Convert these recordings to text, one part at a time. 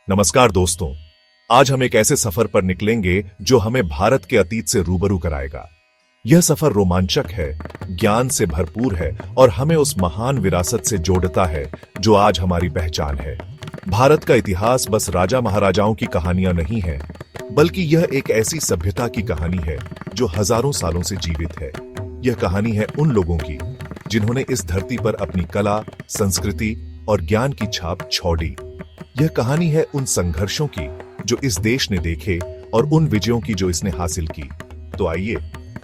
नमस्कार दोस्तों, आज हम एक ऐसे सफर पर निकलेंगे जो हमें भारत के अतीत से रूबरू कराएगा। यह सफर रोमांचक है, ज्ञान से भरपूर है और हमें उस महान विरासत से जोड़ता है जो आज हमारी पहचान है। भारत का इतिहास बस राजा महाराजाओं की कहानियां नहीं है, बल्कि यह एक ऐसी सभ्यता की कहानी है जो हजारों सालों से जीवित है। यह कहानी है उन लोगों की जिन्होंने इस धरती पर अपनी कला, संस्कृति और ज्ञान की छाप छोड़ी। यह कहानी है उन संघर्षों की जो इस देश ने देखे और उन विजयों की जो इसने हासिल की। तो आइए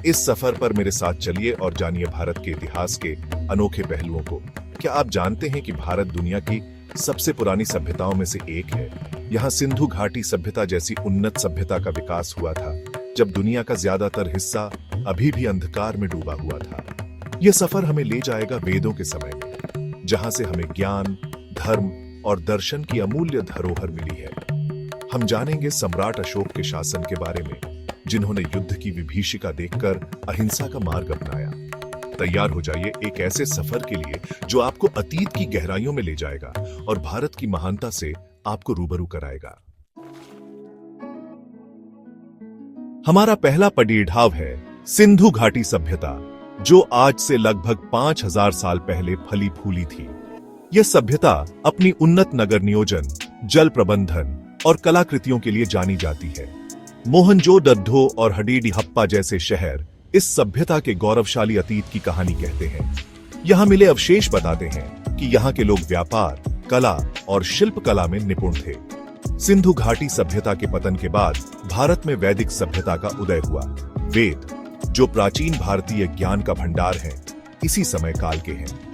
इस सफर पर मेरे साथ चलिए और जानिए भारत के इतिहास के अनोखे पहलुओं को। क्या आप जानते हैं कि भारत दुनिया की सबसे पुरानी सभ्यताओं में से एक है? यहाँ सिंधु घाटी सभ्यता जैसी उन्नत सभ्यता का विकास हुआ था, जब दुनिया का ज्यादातर हिस्सा अभी भी अंधकार में डूबा हुआ था। यह सफर हमें ले जाएगा वेदों के समय में, जहां से हमें ज्ञान, धर्म और दर्शन की अमूल्य धरोहर मिली है। हम जानेंगे सम्राट अशोक के शासन के बारे में, जिन्होंने युद्ध की विभीषिका देखकर अहिंसा का मार्ग अपनाया। तैयार हो जाइए एक ऐसे सफर के लिए जो आपको अतीत की गहराइयों में ले जाएगा और भारत की महानता से आपको रूबरू कराएगा। हमारा पहला पड़ाव है सिंधु घाटी सभ्यता, जो आज से लगभग 5000 साल पहले फली फूली थी। यह सभ्यता अपनी उन्नत नगर नियोजन, जल प्रबंधन और कलाकृतियों के लिए जानी जाती है। मोहनजोदड़ो और हडिडहप्पा जैसे शहर इस सभ्यता के गौरवशाली अतीत की कहानी कहते हैं। यहाँ मिले अवशेष बताते हैं कि यहाँ के लोग व्यापार, कला और शिल्पकला में निपुण थे। सिंधु घाटी सभ्यता के पतन के बाद भारत में वैदिक सभ्यता का उदय हुआ। वेद, जो प्राचीन भारतीय ज्ञान का भंडार है, इसी समय काल के हैं।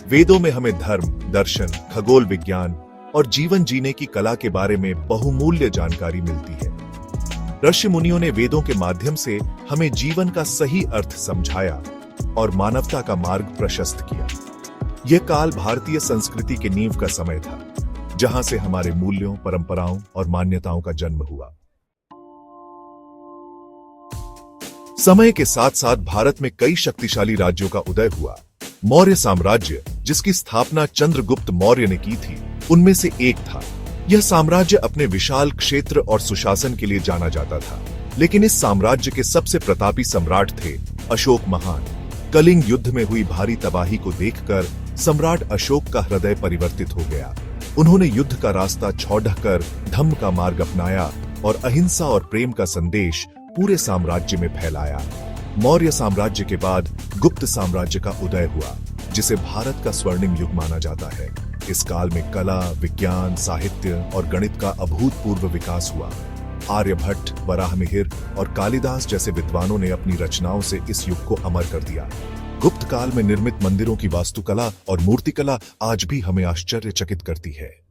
वेदों में हमें धर्म, दर्शन, खगोल विज्ञान और जीवन जीने की कला के बारे में बहुमूल्य जानकारी मिलती है। ऋषि मुनियों ने वेदों के माध्यम से हमें जीवन का सही अर्थ समझाया और मानवता का मार्ग प्रशस्त किया। यह काल भारतीय संस्कृति के नींव का समय था, जहां से हमारे मूल्यों, परंपराओं और मान्यताओं का जन्म हुआ। समय के साथ साथ भारत में कई शक्तिशाली राज्यों का उदय हुआ। मौर्य साम्राज्य, जिसकी स्थापना चंद्रगुप्त मौर्य ने की थी, उनमें से एक था। यह साम्राज्य अपने विशाल क्षेत्र और सुशासन के लिए जाना जाता था, लेकिन इस साम्राज्य के सबसे प्रतापी सम्राट थे अशोक महान। कलिंग युद्ध में हुई भारी तबाही को देखकर सम्राट अशोक का हृदय परिवर्तित हो गया। उन्होंने युद्ध का रास्ता छोड़कर धम्म का मार्ग अपनाया और अहिंसा और प्रेम का संदेश पूरे साम्राज्य में फैलाया। मौर्य साम्राज्य के बाद गुप्त साम्राज्य का उदय हुआ, जिसे भारत का स्वर्णिम युग माना जाता है। इस काल में कला, विज्ञान, साहित्य और गणित का अभूतपूर्व विकास हुआ। आर्यभट्ट, वराहमिहिर और कालिदास जैसे विद्वानों ने अपनी रचनाओं से इस युग को अमर कर दिया। गुप्त काल में निर्मित मंदिरों की वास्तुकला और मूर्तिकला आज भी हमें आश्चर्यचकित करती है।